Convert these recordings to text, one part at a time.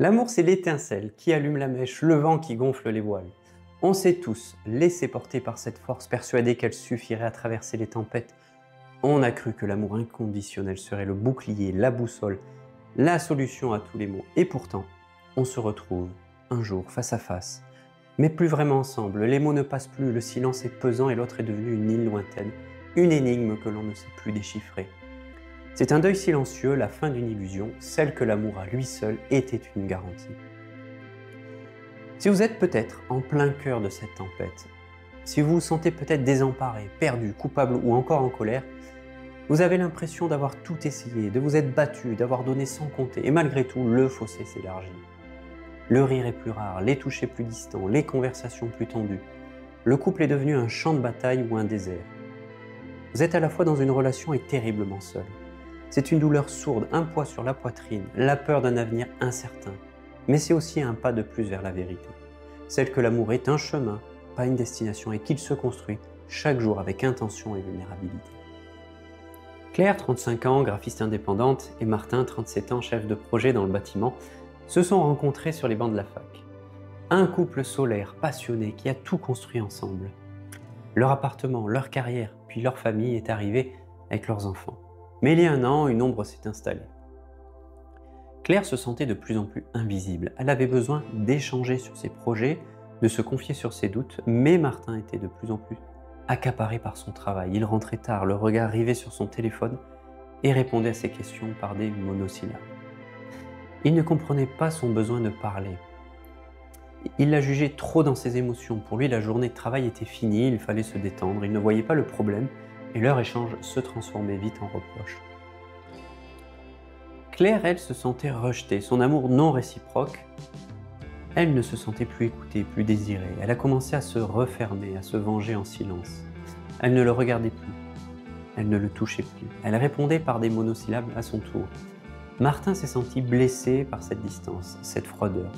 L'amour, c'est l'étincelle qui allume la mèche, le vent qui gonfle les voiles. On s'est tous laissés porter par cette force, persuadés qu'elle suffirait à traverser les tempêtes. On a cru que l'amour inconditionnel serait le bouclier, la boussole, la solution à tous les maux. Et pourtant, on se retrouve un jour face à face, mais plus vraiment ensemble. Les mots ne passent plus, le silence est pesant et l'autre est devenu une île lointaine, une énigme que l'on ne sait plus déchiffrer. C'est un deuil silencieux, la fin d'une illusion, celle que l'amour à lui seul était une garantie. Si vous êtes peut-être en plein cœur de cette tempête, si vous vous sentez peut-être désemparé, perdu, coupable ou encore en colère, vous avez l'impression d'avoir tout essayé, de vous être battu, d'avoir donné sans compter, et malgré tout, le fossé s'élargit. Le rire est plus rare, les touchés plus distants, les conversations plus tendues. Le couple est devenu un champ de bataille ou un désert. Vous êtes à la fois dans une relation et terriblement seul. C'est une douleur sourde, un poids sur la poitrine, la peur d'un avenir incertain. Mais c'est aussi un pas de plus vers la vérité. Celle que l'amour est un chemin, pas une destination, et qu'il se construit chaque jour avec intention et vulnérabilité. Claire, 35 ans, graphiste indépendante, et Martin, 37 ans, chef de projet dans le bâtiment, se sont rencontrés sur les bancs de la fac. Un couple solaire, passionné, qui a tout construit ensemble. Leur appartement, leur carrière, puis leur famille est arrivée avec leurs enfants. Mais il y a un an, une ombre s'est installée. Claire se sentait de plus en plus invisible. Elle avait besoin d'échanger sur ses projets, de se confier sur ses doutes, mais Martin était de plus en plus accaparé par son travail. Il rentrait tard, le regard rivé sur son téléphone et répondait à ses questions par des monosyllabes. Il ne comprenait pas son besoin de parler. Il la jugeait trop dans ses émotions. Pour lui, la journée de travail était finie, il fallait se détendre. Il ne voyait pas le problème et leur échange se transformait vite en reproche. Claire, elle, se sentait rejetée. Son amour non réciproque, elle ne se sentait plus écoutée, plus désirée. Elle a commencé à se refermer, à se venger en silence. Elle ne le regardait plus. Elle ne le touchait plus. Elle répondait par des monosyllabes à son tour. Martin s'est senti blessé par cette distance, cette froideur.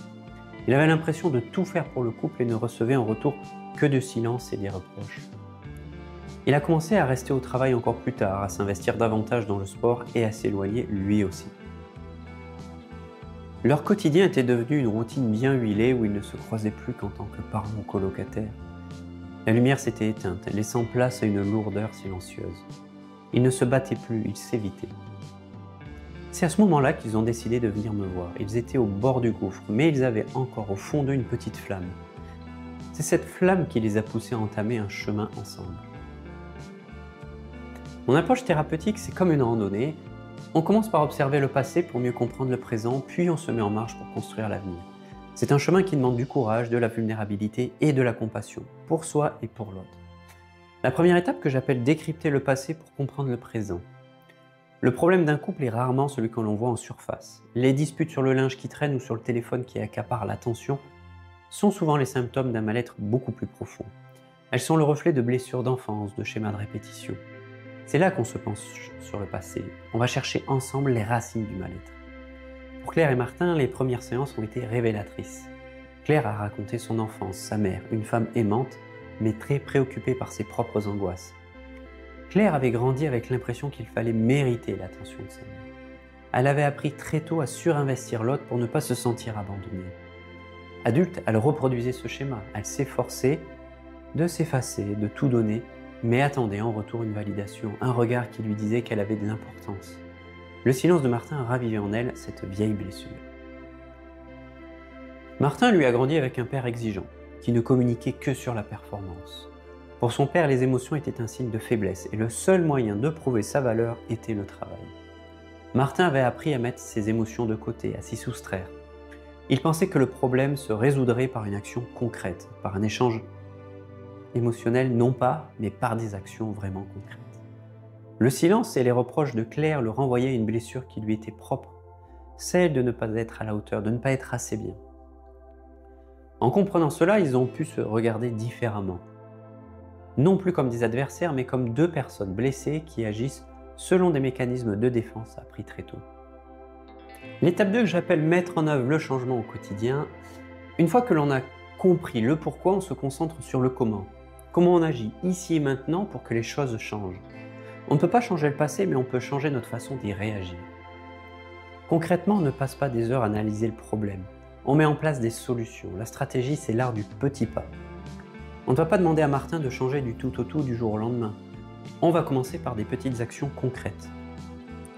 Il avait l'impression de tout faire pour le couple et ne recevait en retour que de silence et des reproches. Il a commencé à rester au travail encore plus tard, à s'investir davantage dans le sport et à s'éloigner lui aussi. Leur quotidien était devenu une routine bien huilée où ils ne se croisaient plus qu'en tant que parents ou colocataires. La lumière s'était éteinte, laissant place à une lourdeur silencieuse. Ils ne se battaient plus, ils s'évitaient. C'est à ce moment-là qu'ils ont décidé de venir me voir. Ils étaient au bord du gouffre, mais ils avaient encore au fond d'eux une petite flamme. C'est cette flamme qui les a poussés à entamer un chemin ensemble. Mon approche thérapeutique, c'est comme une randonnée. On commence par observer le passé pour mieux comprendre le présent, puis on se met en marche pour construire l'avenir. C'est un chemin qui demande du courage, de la vulnérabilité et de la compassion, pour soi et pour l'autre. La première étape que j'appelle décrypter le passé pour comprendre le présent. Le problème d'un couple est rarement celui que l'on voit en surface. Les disputes sur le linge qui traîne ou sur le téléphone qui accapare l'attention sont souvent les symptômes d'un mal-être beaucoup plus profond. Elles sont le reflet de blessures d'enfance, de schémas de répétition. C'est là qu'on se penche sur le passé. On va chercher ensemble les racines du mal-être. Pour Claire et Martin, les premières séances ont été révélatrices. Claire a raconté son enfance, sa mère, une femme aimante, mais très préoccupée par ses propres angoisses. Claire avait grandi avec l'impression qu'il fallait mériter l'attention de sa mère. Elle avait appris très tôt à surinvestir l'autre pour ne pas se sentir abandonnée. Adulte, elle reproduisait ce schéma. Elle s'efforçait de s'effacer, de tout donner, mais attendait en retour une validation, un regard qui lui disait qu'elle avait de l'importance. Le silence de Martin a ravivé en elle cette vieille blessure. Martin lui a grandi avec un père exigeant, qui ne communiquait que sur la performance. Pour son père, les émotions étaient un signe de faiblesse et le seul moyen de prouver sa valeur était le travail. Martin avait appris à mettre ses émotions de côté, à s'y soustraire. Il pensait que le problème se résoudrait par une action concrète, par un échange émotionnel non pas, mais par des actions vraiment concrètes. Le silence et les reproches de Claire le renvoyaient à une blessure qui lui était propre, celle de ne pas être à la hauteur, de ne pas être assez bien. En comprenant cela, ils ont pu se regarder différemment. Non plus comme des adversaires, mais comme deux personnes blessées qui agissent selon des mécanismes de défense appris très tôt. L'étape 2 que j'appelle mettre en œuvre le changement au quotidien, une fois que l'on a compris le pourquoi, on se concentre sur le comment. Comment on agit ici et maintenant pour que les choses changent. On ne peut pas changer le passé, mais on peut changer notre façon d'y réagir. Concrètement, on ne passe pas des heures à analyser le problème. On met en place des solutions. La stratégie, c'est l'art du petit pas. On ne va pas demander à Martin de changer du tout au tout du jour au lendemain. On va commencer par des petites actions concrètes.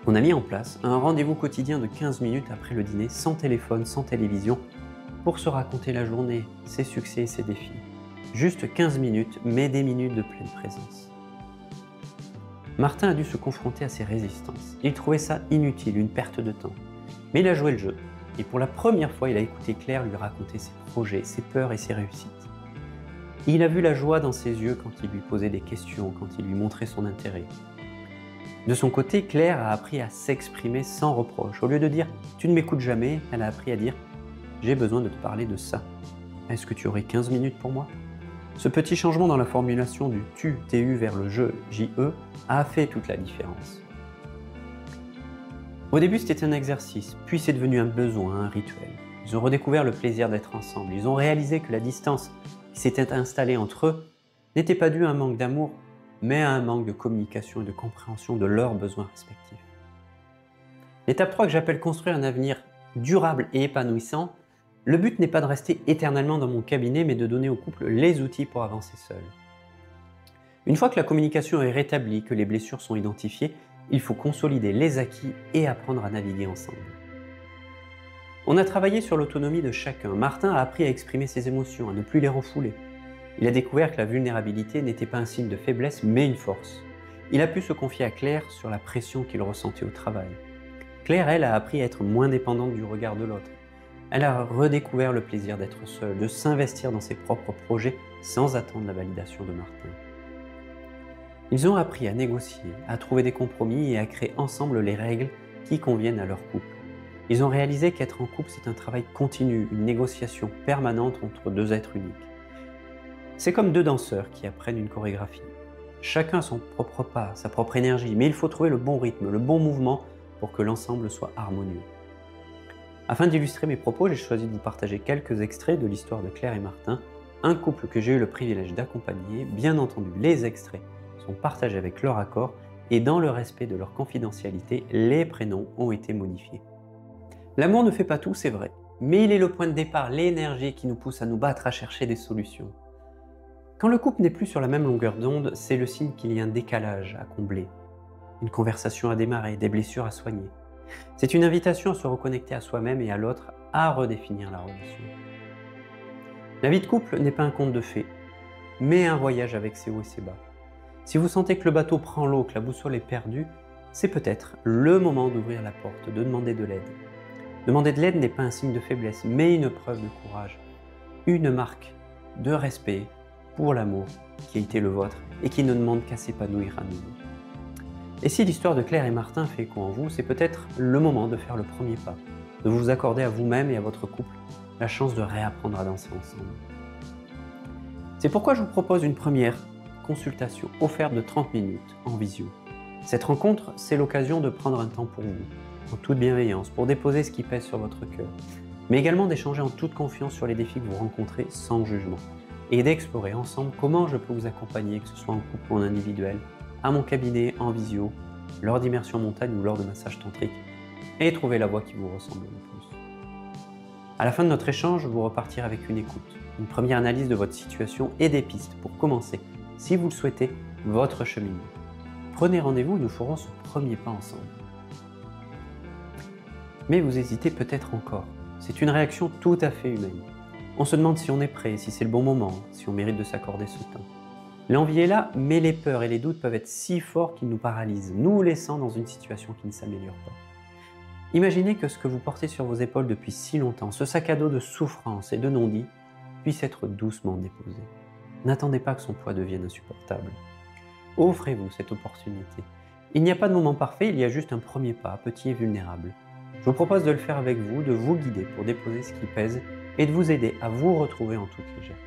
On a mis en place un rendez-vous quotidien de 15 minutes après le dîner, sans téléphone, sans télévision, pour se raconter la journée, ses succès et ses défis. Juste 15 minutes, mais des minutes de pleine présence. Martin a dû se confronter à ses résistances. Il trouvait ça inutile, une perte de temps. Mais il a joué le jeu. Et pour la première fois, il a écouté Claire lui raconter ses projets, ses peurs et ses réussites. Il a vu la joie dans ses yeux quand il lui posait des questions, quand il lui montrait son intérêt. De son côté, Claire a appris à s'exprimer sans reproche. Au lieu de dire « tu ne m'écoutes jamais », elle a appris à dire « j'ai besoin de te parler de ça. Est-ce que tu aurais 15 minutes pour moi ?» Ce petit changement dans la formulation du « tu » TU vers le « je » JE a fait toute la différence. Au début, c'était un exercice, puis c'est devenu un besoin, un rituel. Ils ont redécouvert le plaisir d'être ensemble. Ils ont réalisé que la distance qui s'était installée entre eux n'était pas due à un manque d'amour, mais à un manque de communication et de compréhension de leurs besoins respectifs. L'étape 3 que j'appelle construire un avenir durable et épanouissant, le but n'est pas de rester éternellement dans mon cabinet, mais de donner au couple les outils pour avancer seul. Une fois que la communication est rétablie, que les blessures sont identifiées, il faut consolider les acquis et apprendre à naviguer ensemble. On a travaillé sur l'autonomie de chacun. Martin a appris à exprimer ses émotions, à ne plus les refouler. Il a découvert que la vulnérabilité n'était pas un signe de faiblesse, mais une force. Il a pu se confier à Claire sur la pression qu'il ressentait au travail. Claire, elle, a appris à être moins dépendante du regard de l'autre. Elle a redécouvert le plaisir d'être seule, de s'investir dans ses propres projets sans attendre la validation de Martin. Ils ont appris à négocier, à trouver des compromis et à créer ensemble les règles qui conviennent à leur couple. Ils ont réalisé qu'être en couple, c'est un travail continu, une négociation permanente entre deux êtres uniques. C'est comme deux danseurs qui apprennent une chorégraphie. Chacun a son propre pas, sa propre énergie, mais il faut trouver le bon rythme, le bon mouvement pour que l'ensemble soit harmonieux. Afin d'illustrer mes propos, j'ai choisi de vous partager quelques extraits de l'histoire de Claire et Martin, un couple que j'ai eu le privilège d'accompagner. Bien entendu, les extraits sont partagés avec leur accord et dans le respect de leur confidentialité, les prénoms ont été modifiés. L'amour ne fait pas tout, c'est vrai, mais il est le point de départ, l'énergie qui nous pousse à nous battre, à chercher des solutions. Quand le couple n'est plus sur la même longueur d'onde, c'est le signe qu'il y a un décalage à combler, une conversation à démarrer, des blessures à soigner. C'est une invitation à se reconnecter à soi-même et à l'autre, à redéfinir la relation. La vie de couple n'est pas un conte de fées, mais un voyage avec ses hauts et ses bas. Si vous sentez que le bateau prend l'eau, que la boussole est perdue, c'est peut-être le moment d'ouvrir la porte, de demander de l'aide. Demander de l'aide n'est pas un signe de faiblesse, mais une preuve de courage, une marque de respect pour l'amour qui a été le vôtre et qui ne demande qu'à s'épanouir à nouveau. Et si l'histoire de Claire et Martin fait écho en vous, c'est peut-être le moment de faire le premier pas, de vous accorder à vous-même et à votre couple la chance de réapprendre à danser ensemble. C'est pourquoi je vous propose une première consultation offerte de 30 minutes en visio. Cette rencontre, c'est l'occasion de prendre un temps pour vous, en toute bienveillance, pour déposer ce qui pèse sur votre cœur, mais également d'échanger en toute confiance sur les défis que vous rencontrez sans jugement, et d'explorer ensemble comment je peux vous accompagner, que ce soit en couple ou en individuel, à mon cabinet, en visio, lors d'immersion montagne ou lors de massages tantriques, et trouver la voie qui vous ressemble le plus. À la fin de notre échange, vous repartirez avec une écoute, une première analyse de votre situation et des pistes pour commencer, si vous le souhaitez, votre cheminement. Prenez rendez-vous et nous ferons ce premier pas ensemble. Mais vous hésitez peut-être encore. C'est une réaction tout à fait humaine. On se demande si on est prêt, si c'est le bon moment, si on mérite de s'accorder ce temps. L'envie est là, mais les peurs et les doutes peuvent être si forts qu'ils nous paralysent, nous laissant dans une situation qui ne s'améliore pas. Imaginez que ce que vous portez sur vos épaules depuis si longtemps, ce sac à dos de souffrance et de non-dit, puisse être doucement déposé. N'attendez pas que son poids devienne insupportable. Offrez-vous cette opportunité. Il n'y a pas de moment parfait, il y a juste un premier pas, petit et vulnérable. Je vous propose de le faire avec vous, de vous guider pour déposer ce qui pèse et de vous aider à vous retrouver en toute légèreté.